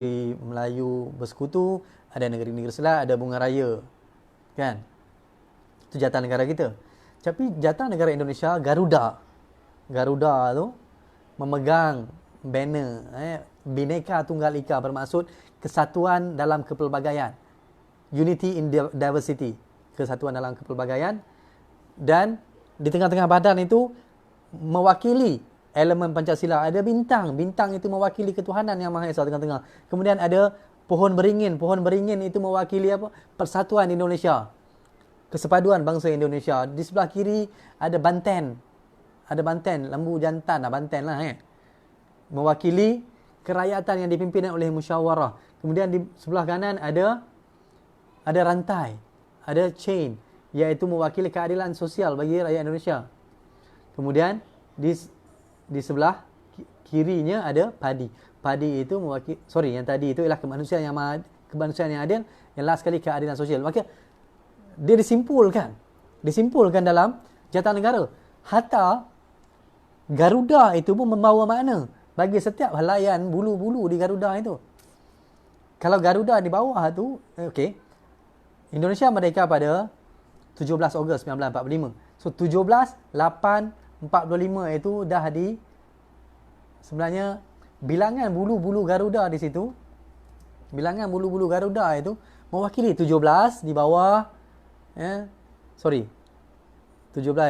Melayu bersekutu, ada negeri-negeri Selat, ada bunga raya. Kan? Itu jatah negara kita. Tapi jatah negara Indonesia, Garuda. Garuda tu memegang banner Bhinneka Tunggal Ika, bermaksud kesatuan dalam kepelbagaian. Unity in diversity. Kesatuan dalam kepelbagaian. Dan di tengah-tengah badan itu mewakili elemen Pancasila. Ada bintang. Bintang itu mewakili ketuhanan yang Maha Esa tengah-tengah. Kemudian ada pohon beringin. Pohon beringin itu mewakili apa? Persatuan Indonesia. Kesepaduan bangsa Indonesia. Di sebelah kiri ada banten. Ada banten. Lembu jantan lah. Banten lah. Mewakili kerakyatan yang dipimpin oleh musyawarah. Kemudian di sebelah kanan ada rantai. Ada chain. Iaitu mewakili keadilan sosial bagi rakyat Indonesia. Kemudian di sebelah kirinya ada padi. Padi itu mewakili, yang tadi itu ialah kemanusiaan yang adil, yang last sekali keadilan sosial. Maka dia disimpulkan dalam jatah negara. Hatta Garuda itu pun membawa makna bagi setiap helaian bulu-bulu di Garuda itu. Kalau Garuda di bawah tu, Indonesia merdeka pada 17 Ogos 1945. So 17, 8, 45 itu dah sebenarnya bilangan bulu-bulu Garuda di situ. Bilangan bulu-bulu Garuda itu mewakili 17 di bawah. 17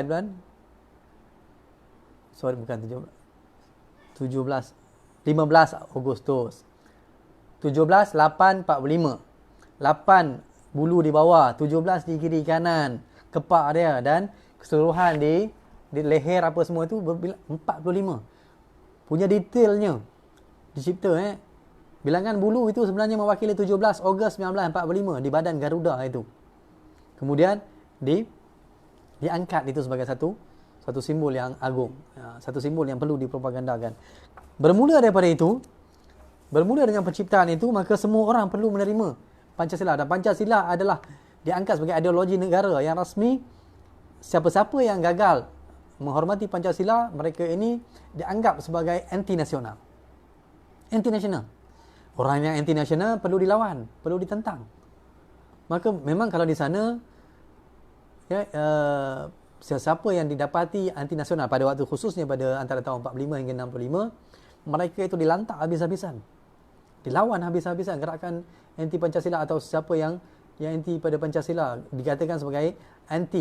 bulan. Bukan 17. 15 Agustus. 17, 8, 45. 8 bulu di bawah, 17 di kiri kanan, kepak dia, dan keseluruhan di leher apa semua itu 45. Punya detailnya dicipta. Bilangan bulu itu sebenarnya mewakili 17 Ogos 1945 di badan Garuda itu. Kemudian diangkat itu sebagai satu simbol yang agung, satu simbol yang perlu dipropagandakan. Bermula dengan penciptaan itu, maka semua orang perlu menerima Pancasila. Dan Pancasila adalah diangkat sebagai ideologi negara yang rasmi. Siapa-siapa yang gagal menghormati Pancasila, mereka ini dianggap sebagai anti-nasional. Anti-nasional. Orang yang anti-nasional perlu dilawan, perlu ditentang. Maka memang kalau di sana, siapa yang didapati anti-nasional pada waktu, khususnya pada antara tahun 45 hingga 65, mereka itu dilantak habis-habisan. Dilawan habis-habisan. Gerakan anti-Pancasila atau siapa yang anti pada Pancasila dikatakan sebagai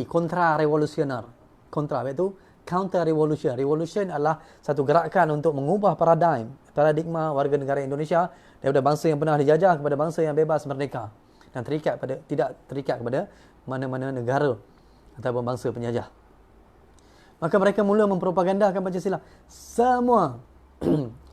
kontra-revolusioner. Kontra, iaitu counter-revolution. Revolution adalah satu gerakan untuk mengubah paradigma warga negara Indonesia daripada bangsa yang pernah dijajah kepada bangsa yang bebas merdeka dan tidak terikat kepada mana-mana negara ataupun bangsa penjajah. Maka mereka mula mempropagandakan Pancasila.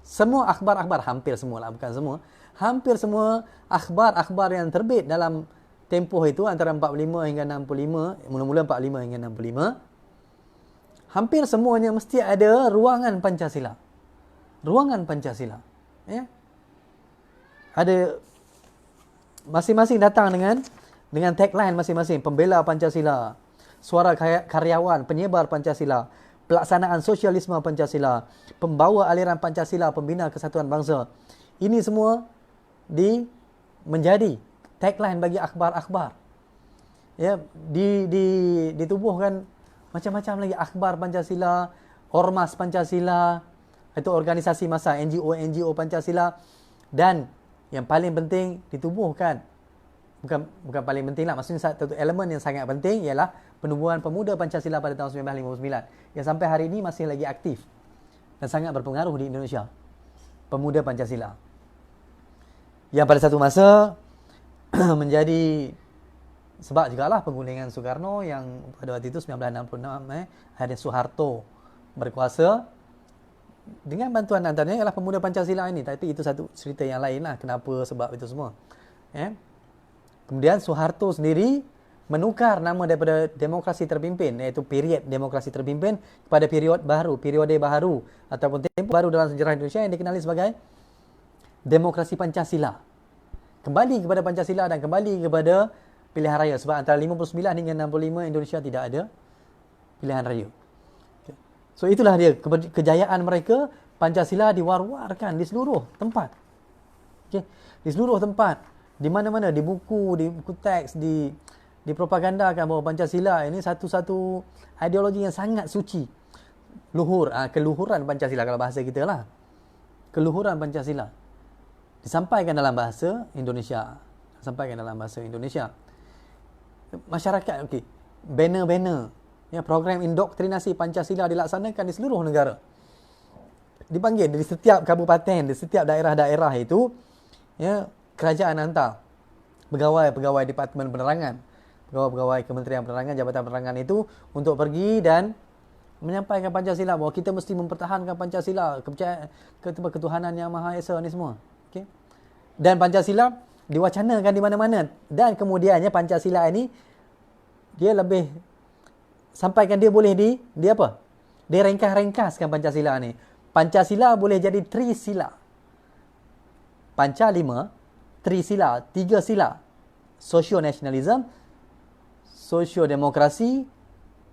Semua akhbar-akhbar, hampir semua lah, bukan semua, hampir semua akhbar-akhbar yang terbit dalam tempoh itu antara 45 hingga 65, mula-mula 45 hingga 65, hampir semuanya mesti ada ruangan Pancasila. Ruangan Pancasila. Ada masing-masing datang dengan tagline masing-masing. Pembela Pancasila, suara karyawan, penyebar Pancasila, pelaksanaan sosialisme Pancasila, pembawa aliran Pancasila, pembina kesatuan bangsa. Ini semua menjadi tagline bagi akhbar-akhbar. Ditubuhkan macam-macam lagi akhbar Pancasila, Ormas Pancasila, itu organisasi massa, NGO Pancasila, dan yang paling penting ditubuhkan, bukan paling penting lah, maksudnya satu elemen yang sangat penting ialah penubuhan Pemuda Pancasila pada tahun 1959 yang sampai hari ini masih lagi aktif dan sangat berpengaruh di Indonesia. Pemuda Pancasila yang pada satu masa menjadi sebab jugalah penggulingan Soekarno yang pada waktu itu 1966 ada Soeharto berkuasa. Dengan bantuan antaranya ialah Pemuda Pancasila ini. Tapi itu satu cerita yang lain lah, kenapa sebab itu semua. Kemudian Soeharto sendiri menukar nama daripada demokrasi terpimpin, iaitu period demokrasi terpimpin, kepada periode baru ataupun tempoh baru dalam sejarah Indonesia yang dikenali sebagai demokrasi Pancasila. Kembali kepada Pancasila dan kembali kepada pilihan raya. Sebab antara 59 hingga 65 Indonesia tidak ada pilihan raya. So itulah dia kejayaan mereka. Pancasila diwar-warkan di seluruh tempat. Okey. Di seluruh tempat, di mana-mana, di buku teks, dipropagandakan bahawa Pancasila ini satu-satu ideologi yang sangat suci. Keluhuran Pancasila kalau bahasa kita lah. Keluhuran Pancasila. Disampaikan dalam bahasa Indonesia. Masyarakat, okey. Banner-banner. Ya, program indoktrinasi Pancasila dilaksanakan di seluruh negara. Dipanggil di setiap kabupaten, di setiap daerah-daerah itu, ya, kerajaan hantar pegawai-pegawai Departemen Penerangan, pegawai-pegawai Kementerian Penerangan, Jabatan Penerangan itu untuk pergi dan menyampaikan Pancasila, bahawa kita mesti mempertahankan Pancasila, kepercayaan ketuhanan yang Maha Esa ni semua. Okey. Dan Pancasila diwacanakan di mana-mana, dan kemudiannya Pancasila ini dia lebih sampaikan, dia boleh dia apa? Dia ringkas-ringkaskan Pancasila ni. Pancasila boleh jadi trisila. Panca 5, trisila, 3 sila. Socio-nasionalism, sosio-demokrasi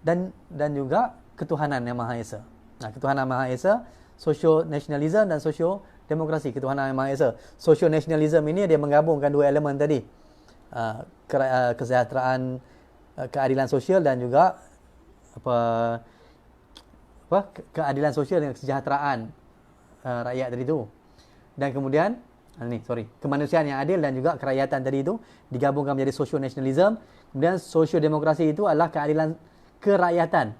dan juga ketuhanan yang Maha Esa. Ketuhanan Maha Esa, sosio-nasionalism dan sosio-demokrasi, ketuhanan yang Maha Esa. Sosio-nasionalism ini dia menggabungkan dua elemen tadi. Kesejahteraan, keadilan sosial dan juga keadilan sosial dan kesejahteraan rakyat tadi itu. Dan kemudian kemanusiaan yang adil dan juga kerakyatan tadi itu digabungkan menjadi socio-nasionalism. Kemudian sosio-demokrasi itu adalah keadilan kerakyatan,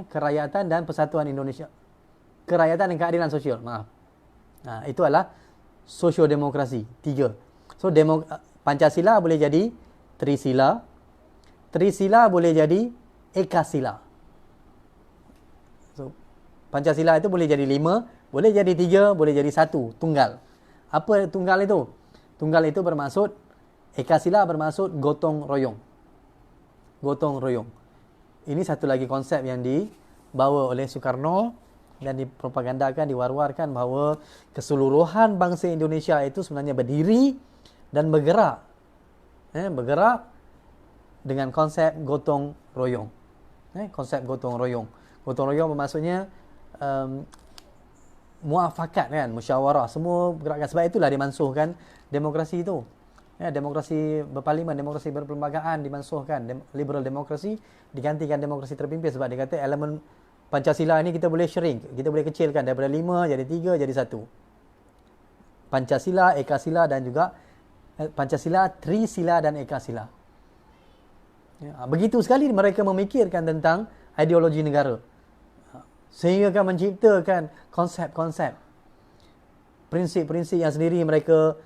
kerakyatan dan persatuan Indonesia. Kerakyatan dan keadilan sosial, itu adalah sosio-demokrasi. 3. So Pancasila boleh jadi trisila, trisila boleh jadi ekasila. So Pancasila itu boleh jadi 5, boleh jadi 3, boleh jadi 1, tunggal. Apa tunggal itu? Tunggal itu bermaksud, ekasila bermaksud gotong royong. Gotong royong. Ini satu lagi konsep yang dibawa oleh Soekarno dan dipropagandakan, diwar-warkan bahawa keseluruhan bangsa Indonesia itu sebenarnya berdiri dan bergerak. Bergerak dengan konsep gotong royong. Konsep gotong royong. Gotong royong bermaksudnya muafakat, kan, musyawarah, semua gerakan. Sebab itulah dimansuhkan demokrasi itu. Demokrasi berparlimen, demokrasi berperlembagaan dimansuhkan. Liberal demokrasi digantikan demokrasi terpimpin, sebab dia kata elemen Pancasila ini kita boleh shrink, kita boleh kecilkan daripada 5 jadi 3 jadi 1. Pancasila, ekasila dan juga Pancasila, trisila dan ekasila. Begitu sekali mereka memikirkan tentang ideologi negara, sehingga kan menciptakan konsep-konsep, prinsip-prinsip yang sendiri mereka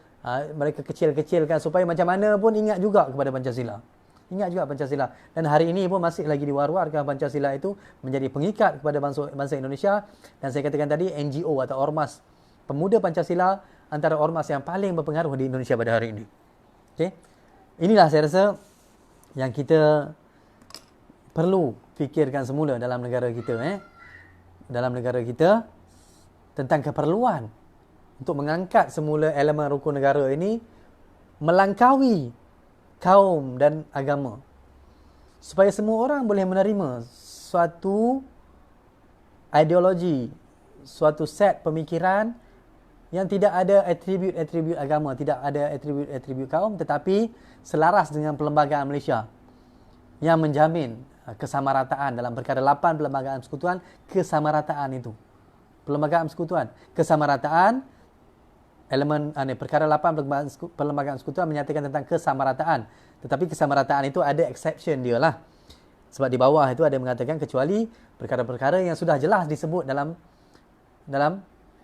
kecil-kecilkan supaya macam mana pun ingat juga kepada Pancasila. Ingat juga Pancasila. Dan hari ini pun masih lagi diwar-warkan Pancasila itu menjadi pengikat kepada bangsa Indonesia. Dan saya katakan tadi, NGO atau Ormas Pemuda Pancasila antara ormas yang paling berpengaruh di Indonesia pada hari ini. Okay? Inilah saya rasa yang kita perlu fikirkan semula dalam negara kita. Dalam negara kita, tentang keperluan untuk mengangkat semula elemen rukun negara ini melangkaui kaum dan agama, supaya semua orang boleh menerima suatu ideologi, suatu set pemikiran yang tidak ada atribut-atribut agama, tidak ada atribut-atribut kaum, tetapi selaras dengan Perlembagaan Malaysia yang menjamin kesamarataan dalam perkara 8 Perlembagaan Persekutuan. Kesamarataan itu, Perlembagaan Persekutuan, kesamarataan, elemen perkara 8 Perlembagaan Persekutuan menyatakan tentang kesamarataan. Tetapi kesamarataan itu ada exception dia lah. Sebab di bawah itu ada mengatakan kecuali perkara-perkara yang sudah jelas disebut dalam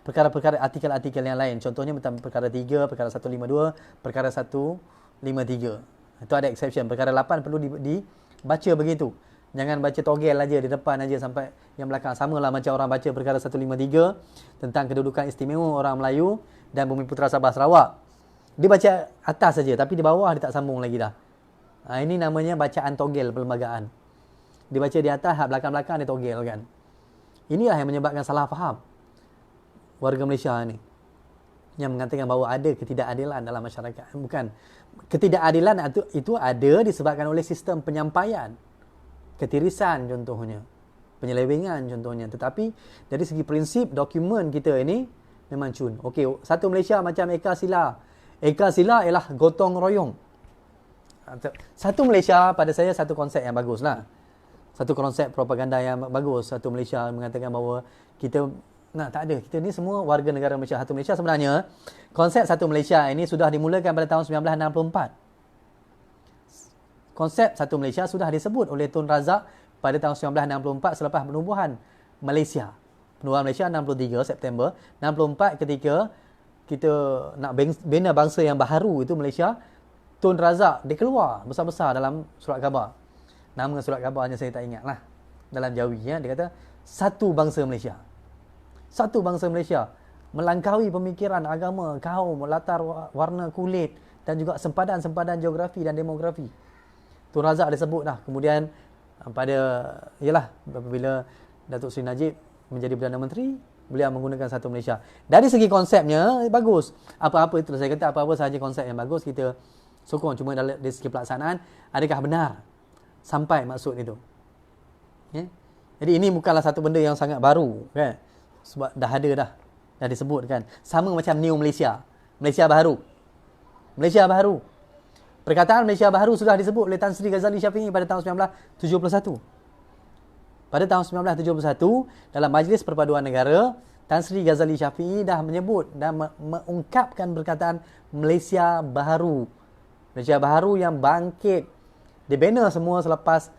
perkara-perkara artikel-artikel yang lain. Contohnya tentang perkara 3, perkara 152, perkara 153. Itu ada exception. Perkara 8 perlu dibaca begitu. Jangan baca togel aja di depan aja sampai yang belakang. Samalah macam orang baca perkara 153 tentang kedudukan istimewa orang Melayu dan Bumi Putera Sabah Sarawak. Dia baca atas saja, tapi di bawah dia tak sambung lagi dah. Ini namanya bacaan togel perlembagaan. Dia baca di atas, belakang-belakang dia togel kan. Inilah yang menyebabkan salah faham warga Malaysia ni, yang mengatakan bahawa ada ketidakadilan dalam masyarakat. Bukan. Ketidakadilan itu ada disebabkan oleh sistem penyampaian. Ketirisan contohnya, penyelewengan contohnya. Tetapi dari segi prinsip dokumen kita ini memang cun. Okey, satu Malaysia macam Eka Sila. Eka sila ialah gotong royong. Satu Malaysia pada saya satu konsep yang bagus lah. Satu konsep propaganda yang bagus. Satu Malaysia mengatakan bahawa kita tak ada. Kita ni semua warga negara Malaysia. Satu Malaysia sebenarnya, konsep satu Malaysia ini sudah dimulakan pada tahun 1964. Konsep satu Malaysia sudah disebut oleh Tun Razak pada tahun 1964 selepas penubuhan Malaysia. Penubuhan Malaysia 63 September. 64 ketika kita nak bina bangsa yang baharu itu Malaysia, Tun Razak dia keluar besar-besar dalam surat khabar. Nama surat khabarnya saya tak ingat lah. Dalam Jawi ya, dia kata satu bangsa Malaysia. Satu bangsa Malaysia melangkaui pemikiran agama, kaum, latar warna kulit dan juga sempadan-sempadan geografi dan demografi. Tun Razak dia sebut dah. Kemudian apabila Datuk Seri Najib menjadi Perdana Menteri, beliau menggunakan satu Malaysia. Dari segi konsepnya bagus. Apa-apa itu saya kata apa-apa sahaja konsep yang bagus kita sokong. Cuma dari segi pelaksanaan adakah benar sampai maksud itu? Ya? Jadi ini bukanlah satu benda yang sangat baru kan. Sebab dah disebut kan. Sama macam New Malaysia. Malaysia baharu. Malaysia baharu. Perkataan Malaysia baharu sudah disebut oleh Tan Sri Ghazali Syafiee pada tahun 1971. Pada tahun 1971, dalam Majlis Perpaduan Negara, Tan Sri Ghazali Syafiee dah menyebut dan mengungkapkan perkataan Malaysia baharu. Malaysia baharu yang bangkit, dibina semua selepas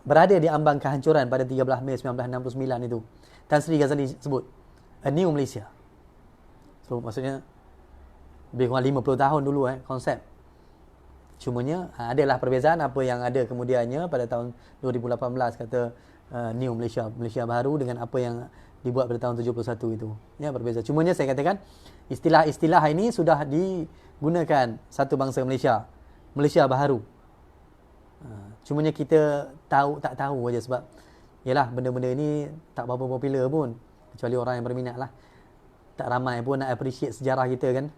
berada di ambang kehancuran pada 13 Mei 1969 itu. Tan Sri Ghazali sebut, a new Malaysia. So, maksudnya, lebih kurang 50 tahun dulu konsep. Cumanya adalah perbezaan apa yang ada kemudiannya pada tahun 2018 kata New Malaysia, Malaysia baharu dengan apa yang dibuat pada tahun 71 itu. Ya, berbeza. Cumanya saya katakan istilah-istilah ini sudah digunakan satu bangsa Malaysia, Malaysia baharu. Cumanya kita tak tahu aja sebab yalah benda-benda ini tak berapa popular pun kecuali orang yang berminat lah. Tak ramai pun nak appreciate sejarah kita kan.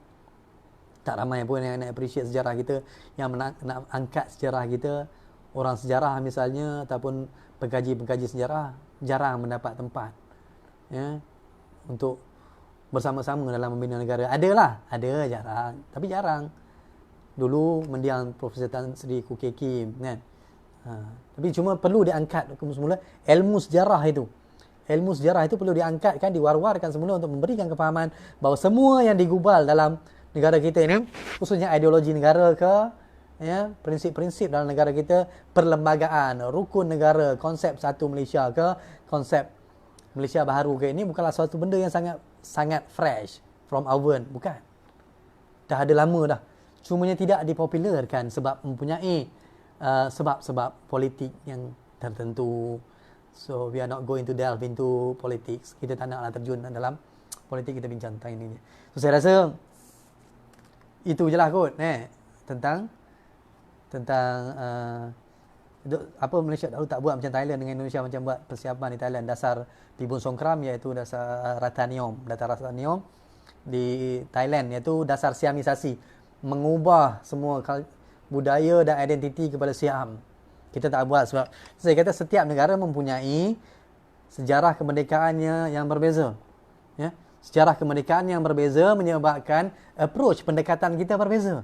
Tak ramai pun yang nak appreciate sejarah kita, yang nak angkat sejarah kita. Orang sejarah misalnya ataupun pengkaji-pengkaji sejarah jarang mendapat tempat ya, untuk bersama-sama dalam membina negara. Ada jarang, tapi jarang. Dulu mendiang Profesor Tan Sri Koo Keng Kim kan. Tapi cuma perlu diangkat semula ilmu sejarah itu. Ilmu sejarah itu perlu diangkatkan, diwar-warkan semula untuk memberikan kefahaman bahawa semua yang digubal dalam negara kita ini, khususnya ideologi negara ke, ya, prinsip-prinsip dalam negara kita, perlembagaan, rukun negara, konsep satu Malaysia ke, konsep Malaysia baharu ke, ini bukanlah suatu benda yang sangat fresh from oven, bukan. Dah ada lama dah. Cumanya tidak dipopularkan sebab mempunyai sebab-sebab politik yang tertentu. So we are not going to delve into politics. Kita tak naklah terjun dalam politik, kita bincang tentang ini. So saya rasa itu je lah kot tentang apa Malaysia dahulu tak buat macam Thailand dengan Indonesia macam buat persiapan di Thailand dasar Tibun Songkram iaitu dasar Ratanium, di Thailand iaitu dasar Siamisasi, mengubah semua budaya dan identiti kepada Siam. Kita tak buat sebab saya kata setiap negara mempunyai sejarah kemerdekaannya yang berbeza ya. Sejarah kemerdekaan yang berbeza menyebabkan approach pendekatan kita berbeza.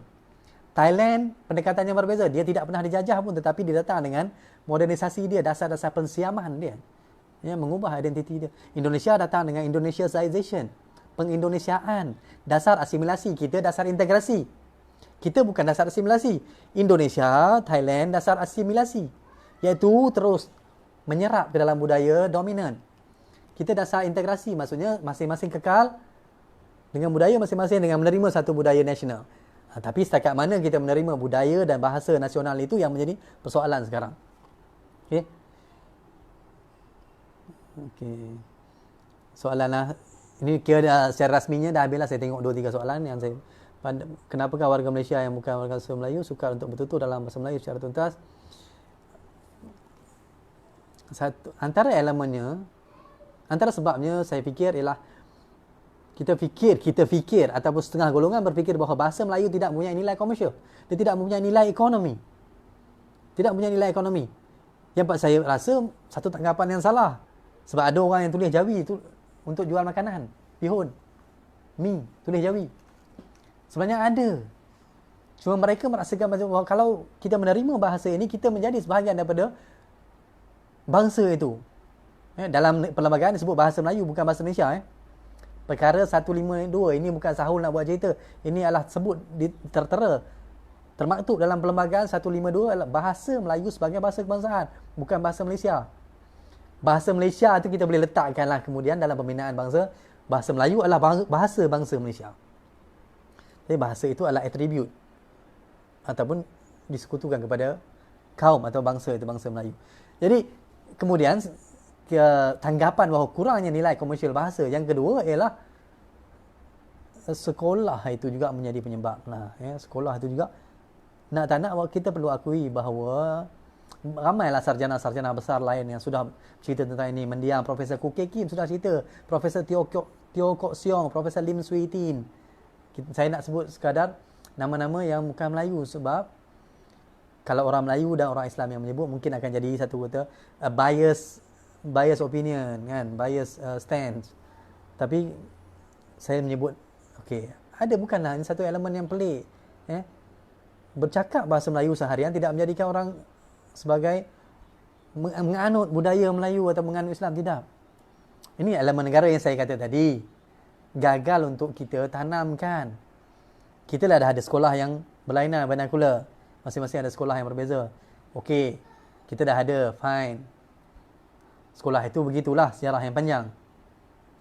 Thailand pendekatannya berbeza. Dia tidak pernah dijajah pun tetapi dia datang dengan modernisasi dia, dasar-dasar pensiaman dia. Ya, mengubah identiti dia. Indonesia datang dengan Indonesiaization, pengindonesiaan. Dasar asimilasi kita, dasar integrasi. Kita bukan dasar asimilasi. Indonesia, Thailand dasar asimilasi. Iaitu terus menyerap ke dalam budaya dominan. Kita dasar integrasi, maksudnya masing-masing kekal dengan budaya masing-masing dengan menerima satu budaya nasional. Tapi setakat mana kita menerima budaya dan bahasa nasional itu yang menjadi persoalan sekarang. Okey. Soalan lah. Ini kira secara rasminya dah habislah. Saya tengok 2-3 soalan yang saya... Kenapakah warga Malaysia yang bukan warga Melayu sukar untuk bertutur dalam bahasa Melayu secara tuntas? Antara sebabnya saya fikir ialah kita fikir ataupun setengah golongan berfikir bahawa bahasa Melayu tidak mempunyai nilai komersial. Dia tidak mempunyai nilai ekonomi. Yang saya rasa satu tanggapan yang salah. Sebab ada orang yang tulis Jawi itu untuk jual makanan, bihun, mi, tulis Jawi. Sebenarnya ada. Cuma mereka merasakan bahawa kalau kita menerima bahasa ini, kita menjadi sebahagian daripada bangsa itu. Dalam perlembagaan disebut bahasa Melayu, bukan bahasa Malaysia. Perkara 152, ini bukan sahul nak buat cerita. Ini adalah sebut tertera. Termaktub dalam perlembagaan 152 adalah bahasa Melayu sebagai bahasa kebangsaan, bukan bahasa Malaysia. Bahasa Malaysia tu kita boleh letakkanlah kemudian dalam pembinaan bangsa. Bahasa Melayu adalah bahasa bangsa Malaysia. Jadi bahasa itu adalah atribut ataupun disekutukan kepada kaum atau bangsa itu, bangsa Melayu. Jadi kemudian tanggapan bahawa kurangnya nilai komersial bahasa. Yang kedua ialah sekolah itu juga menjadi penyebab. Sekolah itu juga nak tak nak kita perlu akui bahawa ramailah sarjana-sarjana besar lain yang sudah cerita tentang ini. Mendiang Profesor Khoo Kay Kim sudah cerita, Profesor Teo Kok Siong, Profesor Lim Swee Tin. Saya nak sebut sekadar nama-nama yang bukan Melayu, sebab kalau orang Melayu dan orang Islam yang menyebut mungkin akan jadi satu kata bias opinion kan, bias stance. Tapi saya menyebut ada bukanlah ini satu elemen yang pelik. Bercakap bahasa Melayu seharian tidak menjadikan orang sebagai menganut budaya Melayu atau menganut Islam, tidak. Ini elemen negara yang saya kata tadi. Gagal untuk kita tanamkan. Kita dah ada sekolah yang berlainan vernacular. Masing-masing ada sekolah yang berbeza. Okey, kita dah ada, fine. Sekolah itu begitulah sejarah yang panjang.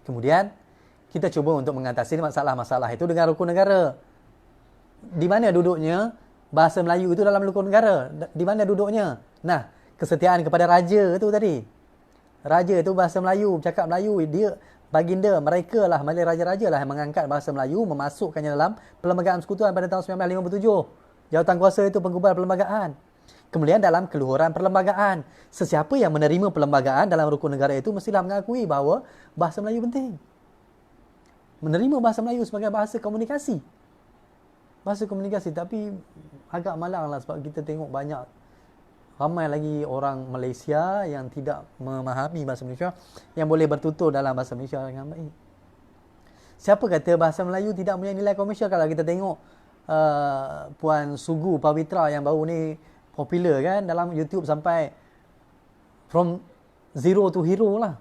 Kemudian kita cuba untuk mengatasi masalah-masalah itu dengan rukun negara. Di mana duduknya bahasa Melayu itu dalam rukun negara? Di mana duduknya? Nah, kesetiaan kepada raja itu tadi. Raja itu bahasa Melayu, cakap Melayu, dia baginda, mereka lah, raja-raja lah yang mengangkat bahasa Melayu, memasukkannya dalam Perlembagaan Persekutuan pada tahun 1957. Jawatan kuasa itu penggubal perlembagaan. Kemudian dalam keluhuran perlembagaan, sesiapa yang menerima perlembagaan dalam rukun negara itu mestilah mengakui bahawa bahasa Melayu penting. Menerima bahasa Melayu sebagai bahasa komunikasi. Bahasa komunikasi, tapi agak malang lah sebab kita tengok banyak ramai lagi orang Malaysia yang tidak memahami bahasa Malaysia, yang boleh bertutur dalam bahasa Malaysia dengan baik. Siapa kata bahasa Melayu tidak punya nilai komersial? Kalau kita tengok Puan Sugu Pavitra yang baru ni popular kan dalam YouTube, sampai from zero to hero lah.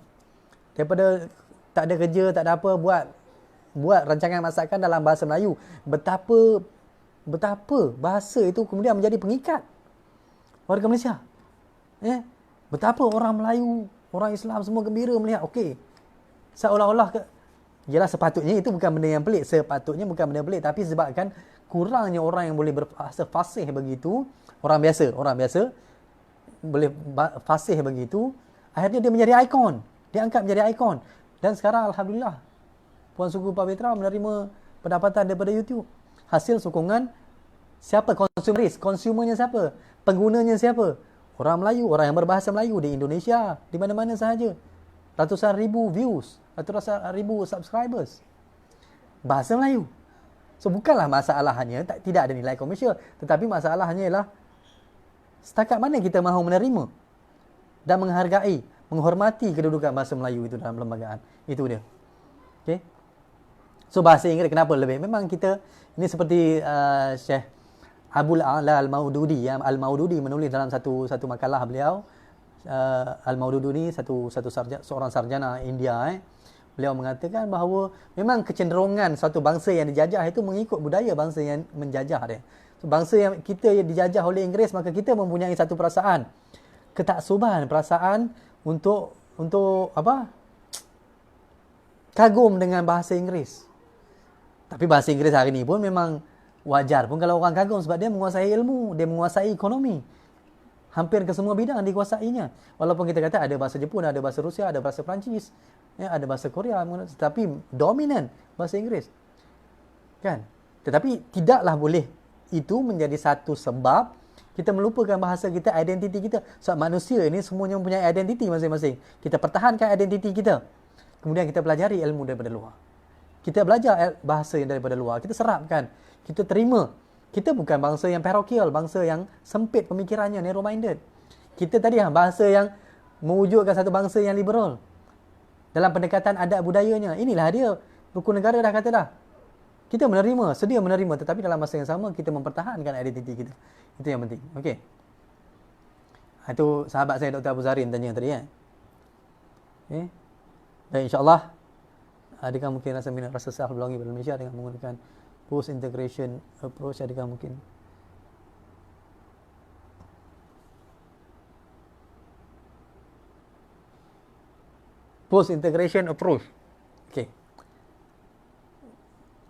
Daripada tak ada kerja, tak ada apa, buat rancangan masakan dalam bahasa Melayu. Betapa bahasa itu kemudian menjadi pengikat warga Malaysia. Betapa orang Melayu, orang Islam semua gembira melihat. Seolah-olah jelas sepatutnya itu bukan benda yang pelik. Sepatutnya bukan benda yang pelik. Tapi sebabkan kurangnya orang yang boleh berbahasa fasih begitu, orang biasa boleh fasih begitu, akhirnya dia menjadi ikon. Dia angkat menjadi ikon. Dan sekarang Alhamdulillah, Puan Sugu Pavitra menerima pendapatan daripada YouTube. Hasil sokongan siapa? Konsumernya siapa? Penggunanya siapa? Orang Melayu, orang yang berbahasa Melayu di Indonesia, di mana-mana sahaja. Ratusan ribu views, ratusan ribu subscribers. Bahasa Melayu. So bukanlah masalahnya tidak ada nilai komersial, tetapi masalahnya ialah setakat mana kita mahu menerima dan menghargai, menghormati kedudukan bahasa Melayu itu dalam perlembagaan. Itu dia. Okey. So bahasa Inggeris kenapa lebih? Memang kita ini seperti Syekh Abul A'la Al-Maududi. Al-Maududi menulis dalam satu makalah beliau. Al-Maududi ni seorang sarjana India. Beliau mengatakan bahawa memang kecenderungan suatu bangsa yang dijajah itu mengikut budaya bangsa yang menjajah dia. So, bangsa yang kita yang dijajah oleh Inggeris, maka kita mempunyai satu perasaan ketaksuban, perasaan untuk apa? Kagum dengan bahasa Inggeris. Tapi bahasa Inggeris hari ini pun memang wajar pun kalau orang kagum, sebab dia menguasai ilmu, dia menguasai ekonomi. Hampir ke semua bidang dikuasainya. Walaupun kita kata ada bahasa Jepun, ada bahasa Rusia, ada bahasa Perancis, ada bahasa Korea, tetapi dominan bahasa Inggeris. Kan? Tetapi tidaklah boleh itu menjadi satu sebab kita melupakan bahasa kita, identiti kita. Sebab manusia ini semuanya mempunyai identiti masing-masing. Kita pertahankan identiti kita. Kemudian kita pelajari ilmu daripada luar. Kita belajar bahasa yang daripada luar. Kita serapkan. Kita terima. Kita bukan bangsa yang parokial, bangsa yang sempit pemikirannya, narrow-minded. Kita tadi bahasa yang mewujudkan satu bangsa yang liberal. Dalam pendekatan adat budayanya. Inilah dia. Rukun negara dah kata dah. Kita menerima, sedia menerima, tetapi dalam masa yang sama kita mempertahankan identiti kita. Itu yang penting. Okey. Itu sahabat saya Dr. Abu Zarin tanya tadi kan. Okay. Dan insya-Allah adakah mungkin rasa minat rasa self belonging pada Malaysia dengan menggunakan post integration approach, adakah mungkin? Post integration approach. Okey.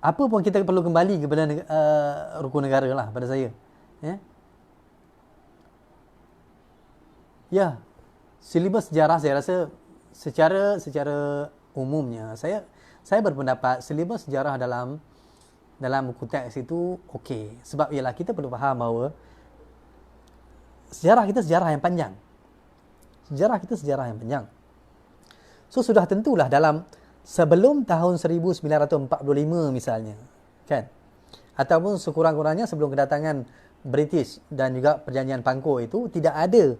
Apa pun kita perlu kembali kepada rukun negara lah pada saya. Ya. Ya. Silibus sejarah saya rasa secara umumnya saya berpendapat silibus sejarah dalam buku teks itu okey. Sebab ialah kita perlu faham bahawa sejarah kita sejarah yang panjang. Sejarah kita sejarah yang panjang. So sudah tentulah dalam sebelum tahun 1945 misalnya, kan? Ataupun sekurang-kurangnya sebelum kedatangan British dan juga perjanjian Pangko itu tidak ada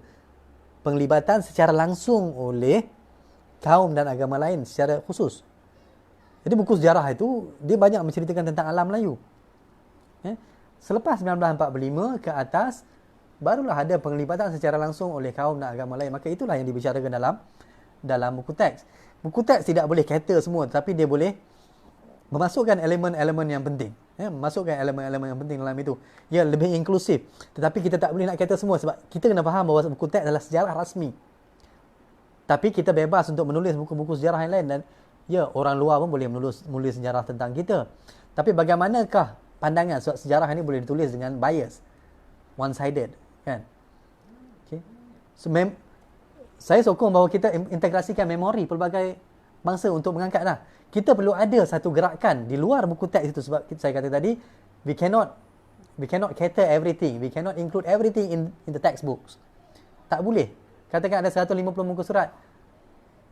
penglibatan secara langsung oleh kaum dan agama lain secara khusus. Jadi buku sejarah itu dia banyak menceritakan tentang alam Melayu. Selepas 1945 ke atas barulah ada penglibatan secara langsung oleh kaum dan agama lain. Maka itulah yang dibicarakan dalam buku teks. Buku teks tidak boleh cater semua, tapi dia boleh memasukkan elemen-elemen yang penting. Masukkan elemen-elemen yang penting dalam itu. Ya, lebih inklusif. Tetapi kita tak boleh nak cater semua sebab kita kena faham bahawa buku teks adalah sejarah rasmi. Tapi kita bebas untuk menulis buku-buku sejarah yang lain dan ya, orang luar pun boleh menulis sejarah tentang kita. Tapi bagaimanakah pandangan sebab sejarah ini boleh ditulis dengan bias, one-sided, kan? Okay. So, saya sokong bahawa kita integrasikan memori pelbagai bangsa untuk mengangkat lah. Kita perlu ada satu gerakan di luar buku teks itu sebab saya kata tadi we cannot cater everything, we cannot include everything in the textbooks. Tak boleh. Katakan ada 150 muka surat,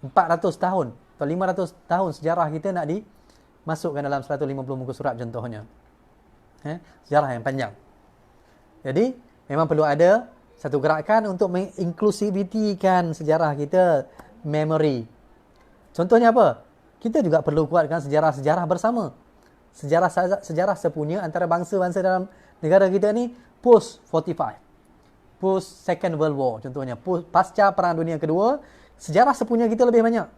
400 tahun atau 500 tahun sejarah kita nak dimasukkan dalam 150 muka surat contohnya. Sejarah yang panjang. Jadi memang perlu ada satu gerakan untuk menginklusivitikan sejarah kita, memory. Contohnya apa? Kita juga perlu kuatkan sejarah-sejarah bersama. Sejarah sepunya antara bangsa-bangsa dalam negara kita ni post 45. Post Second World War contohnya. Pasca Perang Dunia Kedua, sejarah sepunya kita lebih banyak.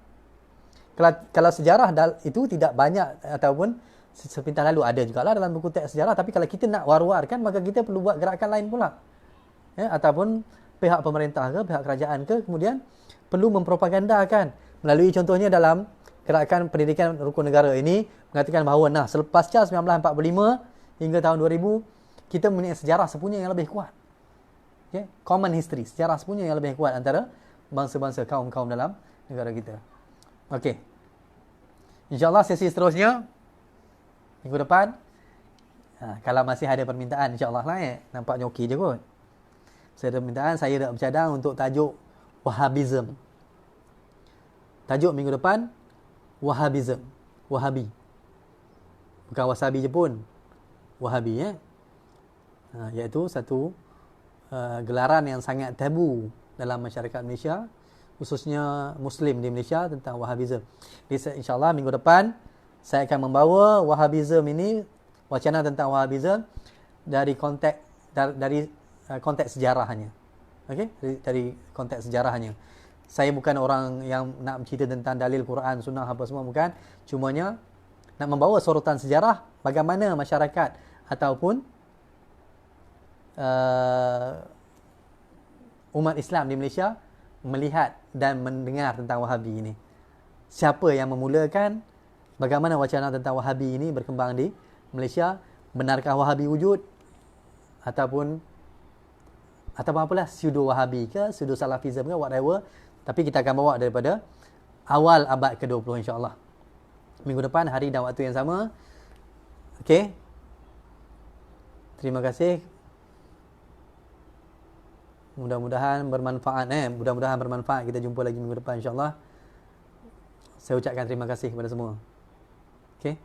Kalau sejarah itu tidak banyak ataupun sepintas lalu ada jugalah dalam buku teks sejarah, tapi kalau kita nak war-warkan maka kita perlu buat gerakan lain pula. Ataupun pihak pemerintah ke, pihak kerajaan ke, kemudian perlu mempropagandakan melalui contohnya dalam gerakan pendidikan rukun negara ini mengatakan bahawa selepas 1945 hingga tahun 2000 kita mempunyai sejarah sepunya yang lebih kuat. Okay? Common history, sejarah sepunya yang lebih kuat antara bangsa-bangsa kaum-kaum dalam negara kita. Okey. InsyaAllah sesi seterusnya minggu depan, kalau masih ada permintaan insyaAllah lah nampaknya okey je kot. Saya ada permintaan, saya dah bercadang untuk tajuk Wahhabism. Tajuk minggu depan Wahhabism. Wahabi. Bukan wasabi je pun. Wahabi iaitu satu gelaran yang sangat tabu dalam masyarakat Malaysia, khususnya Muslim di Malaysia, tentang Wahhabism. Jadi insyaAllah minggu depan saya akan membawa Wahhabism ini, wacana tentang Wahhabism dari konteks sejarahnya. Okey, dari konteks sejarahnya. Saya bukan orang yang nak bercerita tentang dalil Quran, sunnah apa semua, bukan. Cumanya nak membawa sorotan sejarah bagaimana masyarakat ataupun umat Islam di Malaysia melihat dan mendengar tentang Wahabi ini. Siapa yang memulakan, bagaimana wacana tentang Wahabi ini berkembang di Malaysia, benarkah Wahabi wujud ataupun apalah, pseudo Wahabi ke, pseudo Salafism ke, whatever. Tapi kita akan bawa daripada awal abad ke-20 insya-Allah. Minggu depan, hari dan waktu yang sama. Okey. Terima kasih. Mudah-mudahan bermanfaat. Mudah-mudahan bermanfaat. Kita jumpa lagi minggu depan insya-Allah. Saya ucapkan terima kasih kepada semua. Okey.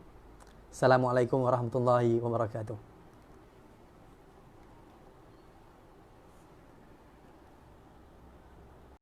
Assalamualaikum warahmatullahi wabarakatuh.